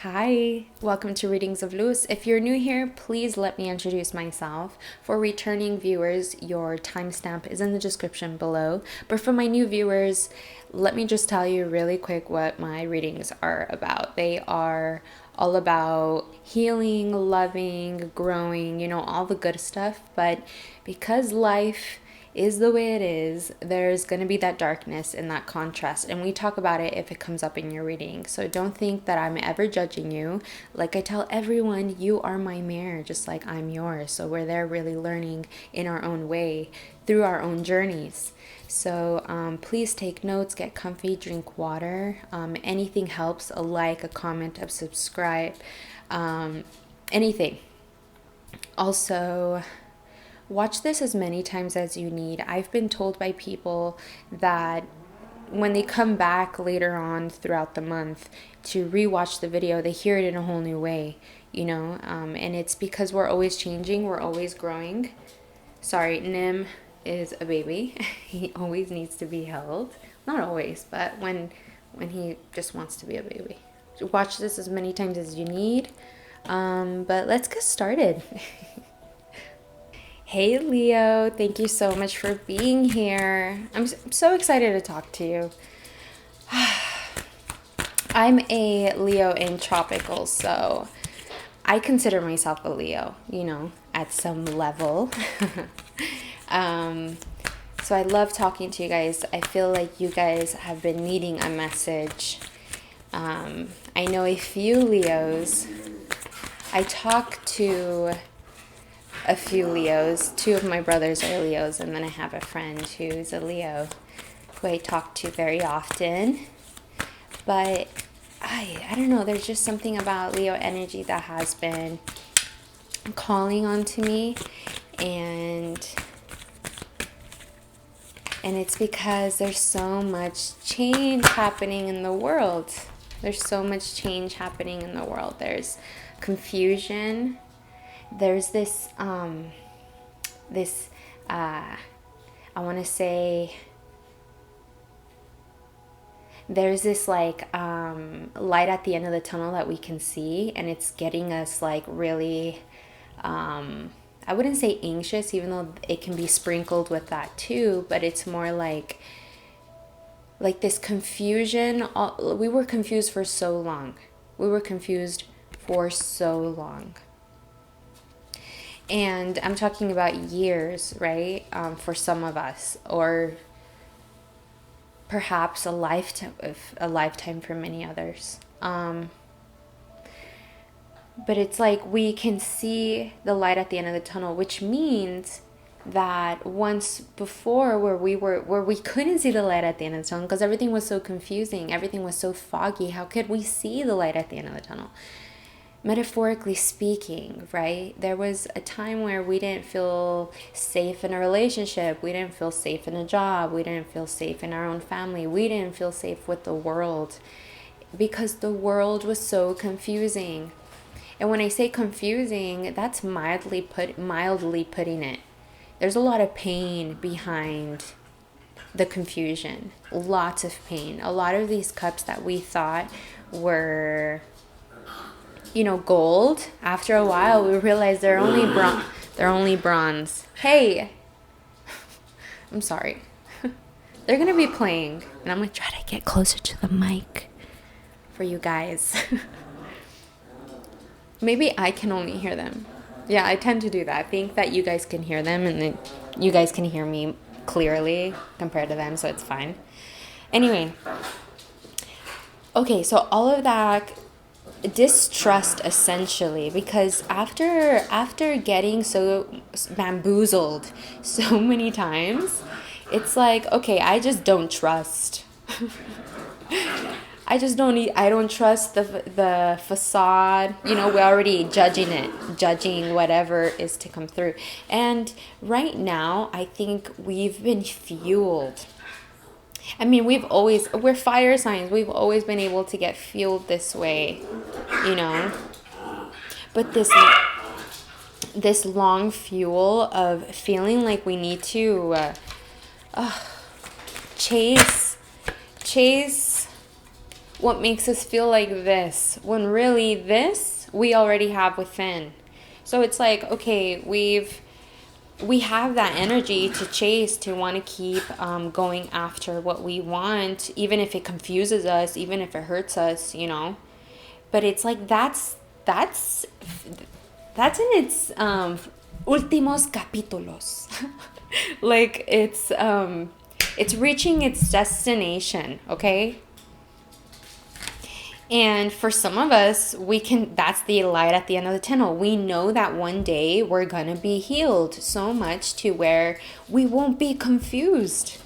Hi, welcome to Readings of Luz. If you're new here, please let me introduce myself. For returning viewers, your timestamp is in the description below. But for my new viewers, let me just tell you really quick what my readings are about. They are all about healing, loving, growing, all the good stuff. But because life is the way it is, there's going to be that darkness and that contrast. And we talk about it if it comes up in your reading. So don't think that I'm ever judging you. Like I tell everyone, you are my mirror, just like I'm yours. So we're there really learning in our own way through our own journeys. So please take notes, get comfy, drink water. Anything helps, a like, a comment, a subscribe, anything. Also, watch this as many times as you need. I've been told by people that when they come back later on throughout the month to rewatch the video, they hear it in a whole new way, and it's because we're always changing, we're always growing. Sorry, Nim is a baby. He always needs to be held. Not always, but when he just wants to be a baby. Watch this as many times as you need. But let's get started. Hey Leo, thank you so much for being here. I'm so excited to talk to you. I'm a Leo in tropical, so I consider myself a Leo, at some level. So I love talking to you guys. I feel like you guys have been needing a message. I know a few Leos. I talk to a few Leos. Two of my brothers are Leos, and then I have a friend who's a Leo who I talk to very often. But I don't know, there's just something about Leo energy that has been calling onto me, and it's because there's so much change happening in the world. There's so much change happening in the world. There's confusion. There's this, I want to say, there's this light at the end of the tunnel that we can see, and it's getting us really, I wouldn't say anxious, even though it can be sprinkled with that too, but it's more like this confusion. We were confused for so long. And I'm talking about years, right? For some of us, or perhaps a lifetime for many others. But it's like we can see the light at the end of the tunnel, which means that once before where we couldn't see the light at the end of the tunnel because everything was so confusing, everything was so foggy. How could we see the light at the end of the tunnel? Metaphorically speaking, right? There was a time where we didn't feel safe in a relationship. We didn't feel safe in a job. We didn't feel safe in our own family. We didn't feel safe with the world because the world was so confusing. And when I say confusing, that's mildly putting it. There's a lot of pain behind the confusion. Lots of pain. A lot of these cups that we thought were gold, after a while we realized they're only bronze. Hey, I'm sorry. They're gonna be playing, and I'm gonna try to get closer to the mic for you guys. Maybe I can only hear them. Yeah, I tend to do that. I think that you guys can hear them, and then you guys can hear me clearly compared to them, so it's fine. Anyway, okay, so all of that distrust, essentially, because after getting so bamboozled so many times, it's like, okay, I just don't trust. I don't trust the facade. We're already judging whatever is to come through. And right now, I think we've been fueled. I mean, we're fire signs. We've always been able to get fueled this way, But this long fuel of feeling like we need to chase what makes us feel like this, when really this we already have within. So it's like, okay, we have that energy to chase, to want to keep going after what we want, even if it confuses us, even if it hurts us, you know. But it's like that's in its últimos capítulos. Like it's reaching its destination, okay? And for some of us, that's the light at the end of the tunnel. We know that one day we're going to be healed so much to where we won't be confused.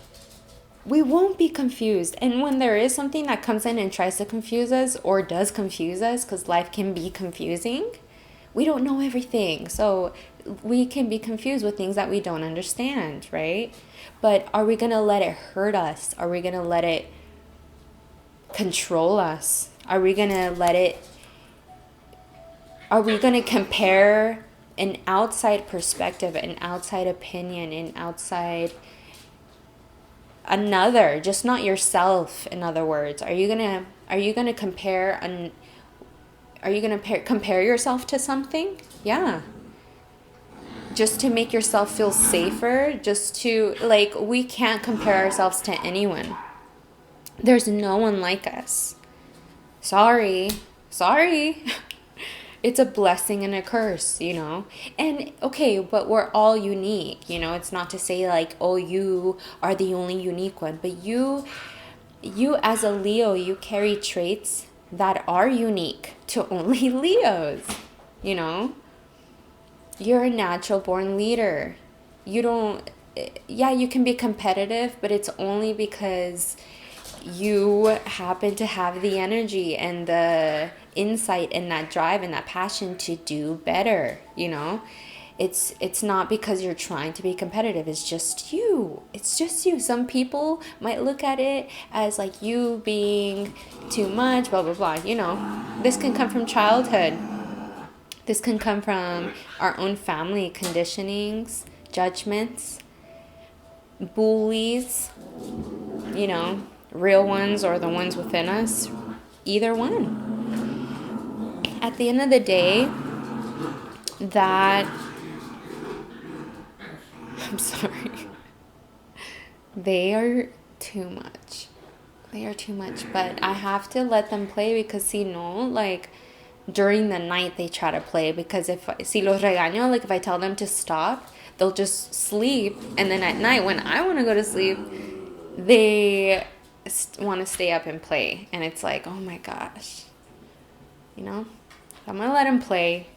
We won't be confused. And when there is something that comes in and tries to confuse us or does confuse us, because life can be confusing, we don't know everything. So we can be confused with things that we don't understand, right? But are we going to let it hurt us? Are we going to let it control us? Are we going to compare an outside perspective, an outside opinion, an outside another, just not yourself, in other words? Are you going to compare compare yourself to something? Yeah. Just to make yourself feel safer, just to, like, we can't compare ourselves to anyone. There's no one like us. Sorry. It's a blessing and a curse, you know? And okay, but we're all unique, you know? It's not to say like, oh, you are the only unique one, but you as a Leo, you carry traits that are unique to only Leos, you know? You're a natural born leader. You can be competitive, but it's only because you happen to have the energy and the insight and that drive and that passion to do better, you know? It's not because you're trying to be competitive. It's just you. Some people might look at it as like you being too much, blah, blah, blah. You know, this can come from childhood. This can come from our own family conditionings, judgments, bullies, you know, real ones or the ones within us, either one. At the end of the day, I'm sorry, they are too much. But I have to let them play because, like, during the night they try to play, because si los regaño, like if I tell them to stop, they'll just sleep, and then at night when I want to go to sleep, they want to stay up and play, and it's like, oh my gosh, you know? I'm gonna let them play.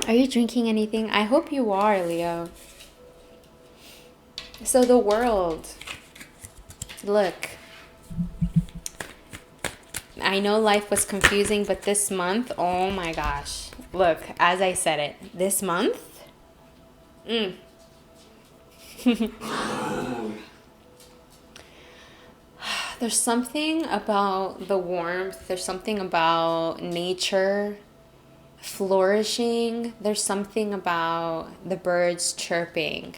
Are you drinking anything? I hope you are, Leo. So the world, look, I know life was confusing, but this month, oh my gosh, look, as I said it, this month, there's something about the warmth, there's something about nature flourishing, there's something about the birds chirping,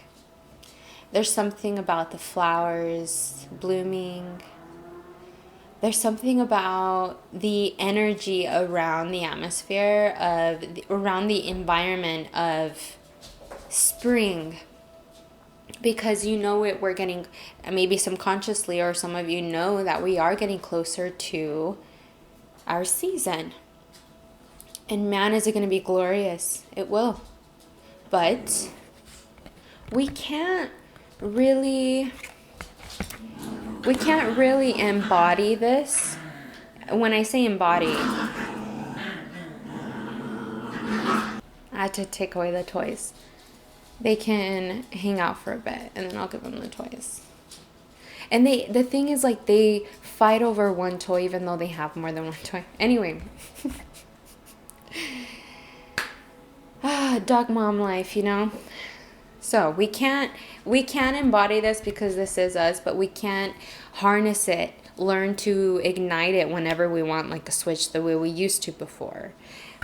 there's something about the flowers blooming, there's something about the energy around the atmosphere, around the environment of spring. Because we're getting, maybe subconsciously, or some of you know that we are getting closer to our season. And man, is it going to be glorious. It will. But we can't really embody this. When I say embody, I had to take away the toys. They can hang out for a bit, and then I'll give them the toys. And the thing is, like, they fight over one toy even though they have more than one toy. Anyway. Dog mom life, you know? So we can't embody this because this is us, but we can't harness it, learn to ignite it whenever we want, like a switch, the way we used to before.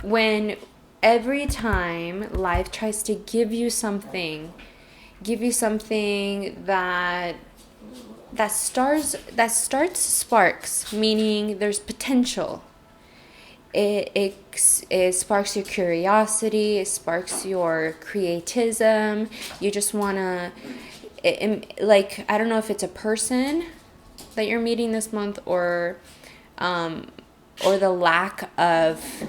When every time life tries to give you something, give you something that starts sparks, meaning there's potential. It sparks your curiosity, it sparks your creatism. You just want to, like, I don't know if it's a person that you're meeting this month, or the lack of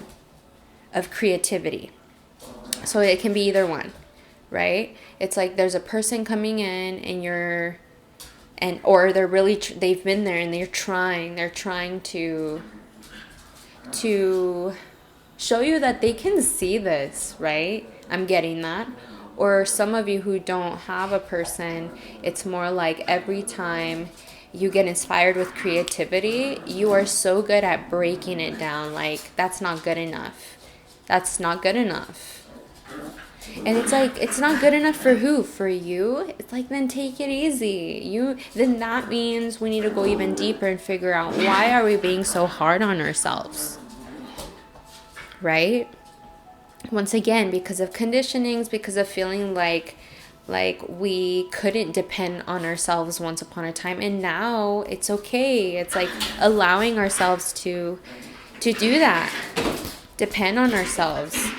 creativity. So it can be either one, right? It's like there's a person coming in or they're really they've been there and they're trying to show you that they can see this, right? I'm getting that. Or some of you who don't have a person, it's more like every time you get inspired with creativity, you are so good at breaking it down. Like, that's not good enough. That's not good enough. And it's like, it's not good enough for who? For you? It's like, then take it easy. Then that means we need to go even deeper and figure out, why are we being so hard on ourselves? Right? Once again, because of conditionings, because of feeling like we couldn't depend on ourselves once upon a time, and now it's okay. It's like allowing ourselves to do that. Depend on ourselves.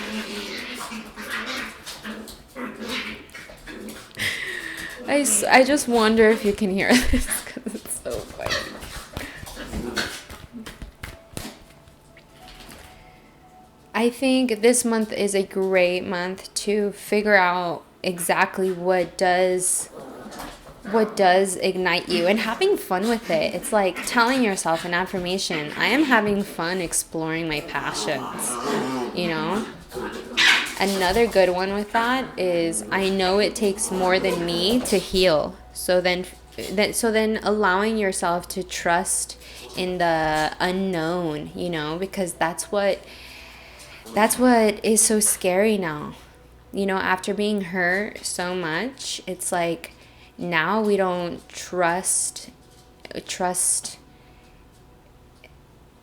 I just wonder if you can hear this, because it's so funny. I think this month is a great month to figure out exactly what does ignite you, and having fun with it. It's like telling yourself an affirmation: I am having fun exploring my passions, you know? Another good one with that is, I know it takes more than me to heal. So then allowing yourself to trust in the unknown, you know, because that's what is so scary now. You know, after being hurt so much, it's like now we don't trust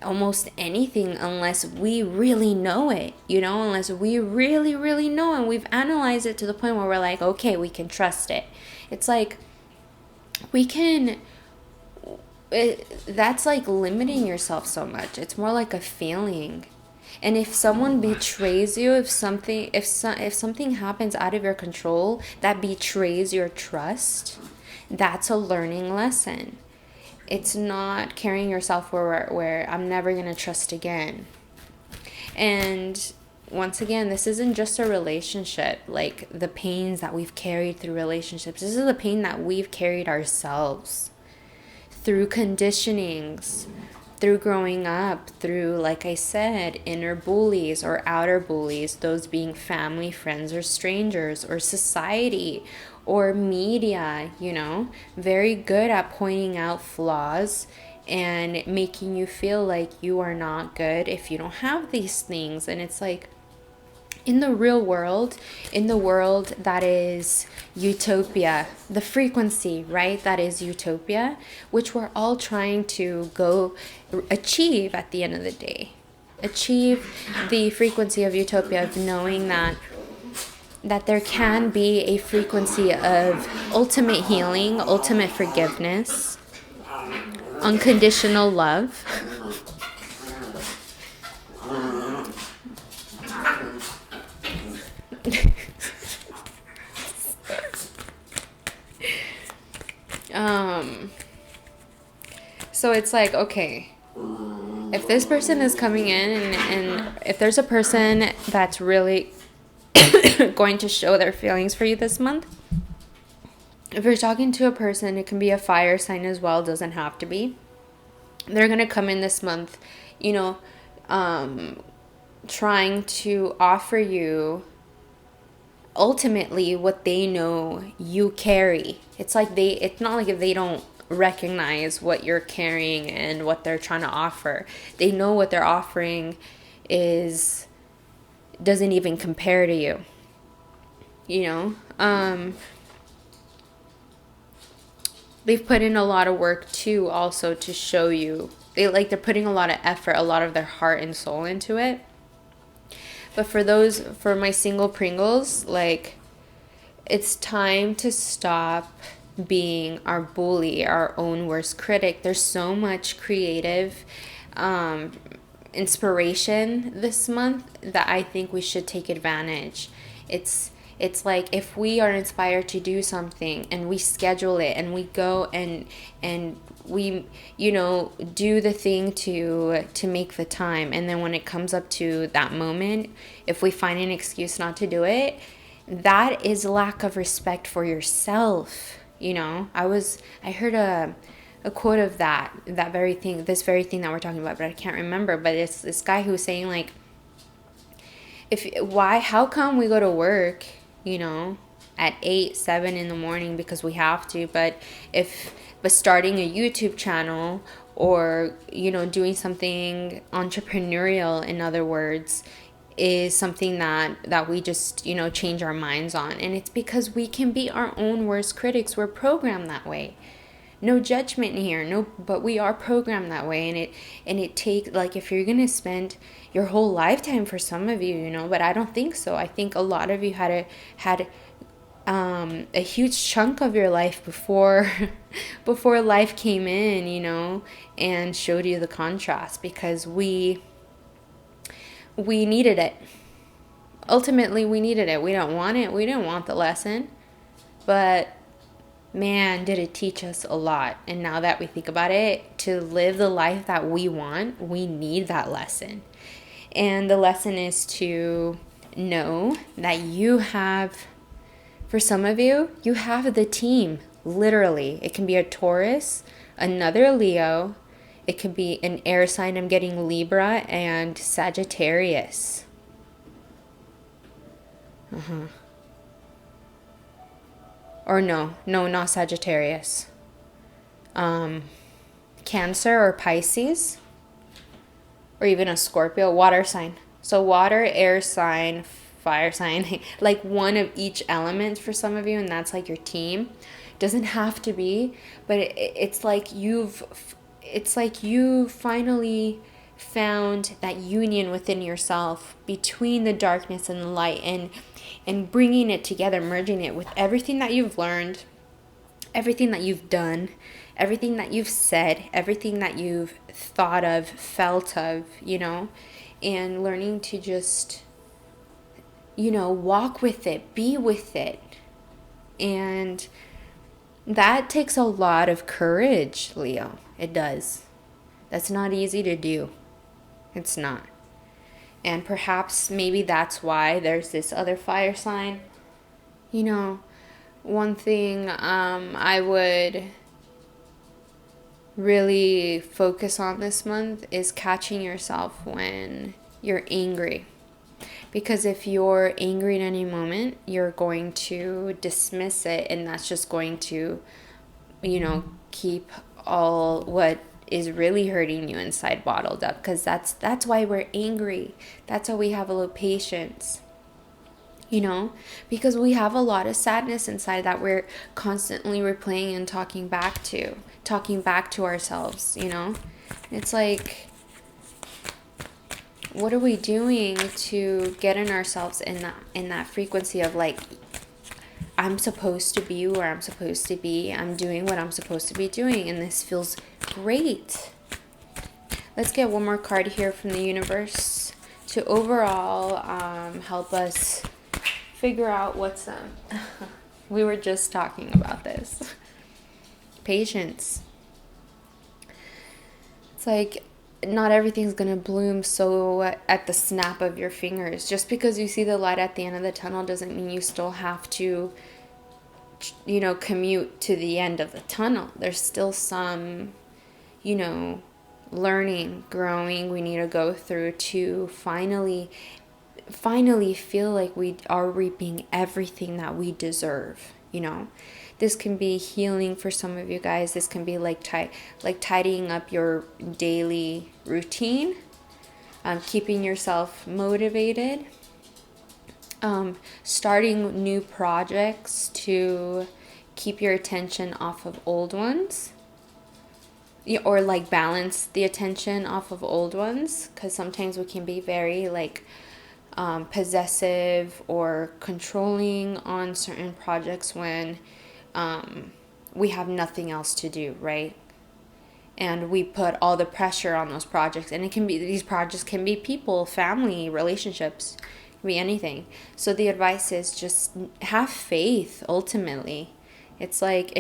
almost anything unless we really know it, you know, unless we really, really know, and we've analyzed it to the point where we're like, okay, we can trust it. It's like that's like limiting yourself so much. It's more like a feeling. And if someone betrays you, if something happens out of your control that betrays your trust, that's a learning lesson. It's not carrying yourself where I'm never going to trust again. And once again, this isn't just a relationship, like the pains that we've carried through relationships. This is the pain that we've carried ourselves through conditionings, through growing up, through, like I said, inner bullies or outer bullies, those being family, friends, or strangers, or society, or media, you know, very good at pointing out flaws and making you feel like you are not good if you don't have these things. And it's like, in the real world, in the world that is utopia, the frequency, right, that is utopia, which we're all trying to go achieve at the end of the day. Achieve the frequency of utopia, of knowing that there can be a frequency of ultimate healing, ultimate forgiveness, unconditional love. So it's like, okay, if this person is coming in and if there's a person that's really going to show their feelings for you this month, if you're talking to a person, it can be a fire sign as well, doesn't have to be. They're going to come in this month, you know, trying to offer you ultimately what they know you carry. It's not like if they don't recognize what you're carrying and what they're trying to offer. They know what they're offering doesn't even compare to you. You know? They've put in a lot of work too, also, to show you. They're putting a lot of effort, a lot of their heart and soul into it. But for my single Pringles, like, it's time to stop being our bully, our own worst critic. There's so much creative inspiration this month that I think we should take advantage. It's like if we are inspired to do something and we schedule it and we go and we do the thing to make the time, and then when it comes up to that moment, if we find an excuse not to do it, that is lack of respect for yourself. I heard a quote of that very thing, this very thing that we're talking about, but I can't remember. But it's this guy who was saying, like, how come we go to work, at 8-7 in the morning because we have to, but starting a YouTube channel or doing something entrepreneurial, in other words, is something that we just change our minds on. And it's because we can be our own worst critics. We're programmed that way. No judgment here, but we are programmed that way. And it takes, like, if you're gonna spend your whole lifetime, for some of you, but I don't think so. I think a lot of you had a huge chunk of your life before before life came in, and showed you the contrast, because we needed it. Ultimately, we needed it. We don't want it. We didn't want the lesson, but man, did it teach us a lot. And now that we think about it, to live the life that we want, we need that lesson. And the lesson is to know that you have, for some of you, you have the team. Literally. It can be a Taurus, another Leo. It could be an air sign. I'm getting Libra and Sagittarius. Or no, not Sagittarius. Cancer or Pisces. Or even a Scorpio, water sign. So water, air sign, fire sign, like one of each element for some of you, and that's like your team. Doesn't have to be, but it's like you finally found that union within yourself between the darkness and the light, and bringing it together, merging it with everything that you've learned, everything that you've done, everything that you've said, everything that you've thought of, felt of, and learning to just, walk with it, be with it. And that takes a lot of courage, Leo. It does. That's not easy to do. It's not. And perhaps maybe that's why there's this other fire sign. One thing I would really focus on this month is catching yourself when you're angry. Because if you're angry at any moment, you're going to dismiss it, and that's just going to, keep all what is really hurting you inside bottled up. Because that's why we're angry. That's why we have a low patience. Because we have a lot of sadness inside that we're constantly replaying and talking back to ourselves. It's like, what are we doing to get in ourselves in that frequency of, like, I'm supposed to be where I'm supposed to be, I'm doing what I'm supposed to be doing, and this feels great. Let's get one more card here from the universe to overall help us figure out what's we were just talking about this. Patience. It's like, not everything's going to bloom so at the snap of your fingers. Just because you see the light at the end of the tunnel doesn't mean you still have to, commute to the end of the tunnel. There's still some, learning, growing we need to go through to finally feel like we are reaping everything that we deserve. This can be healing for some of you guys. This can be like tidying up your daily routine, keeping yourself motivated, starting new projects to keep your attention off of old ones, or like balance the attention off of old ones, because sometimes we can be very possessive or controlling on certain projects when we have nothing else to do, right? And we put all the pressure on those projects, and it can be, these projects can be people, family, relationships, it can be anything. So the advice is just have faith. Ultimately, it's like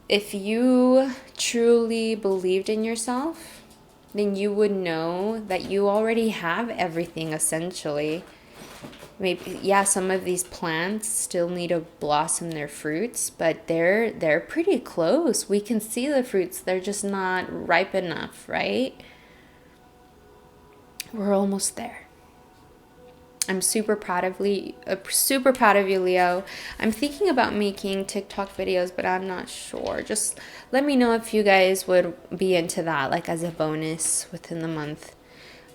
if you truly believed in yourself, then you would know that you already have everything essentially. Maybe, yeah, some of these plants still need to blossom their fruits, but they're pretty close. We can see the fruits. They're just not ripe enough, right? We're almost there. I'm super proud of super proud of you, Leo. I'm thinking about making TikTok videos, but I'm not sure. Just let me know if you guys would be into that, like as a bonus within the month.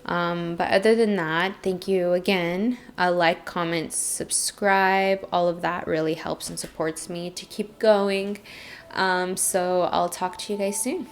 But other than that, thank you again. Like, comment, subscribe. All of that really helps and supports me to keep going. So I'll talk to you guys soon.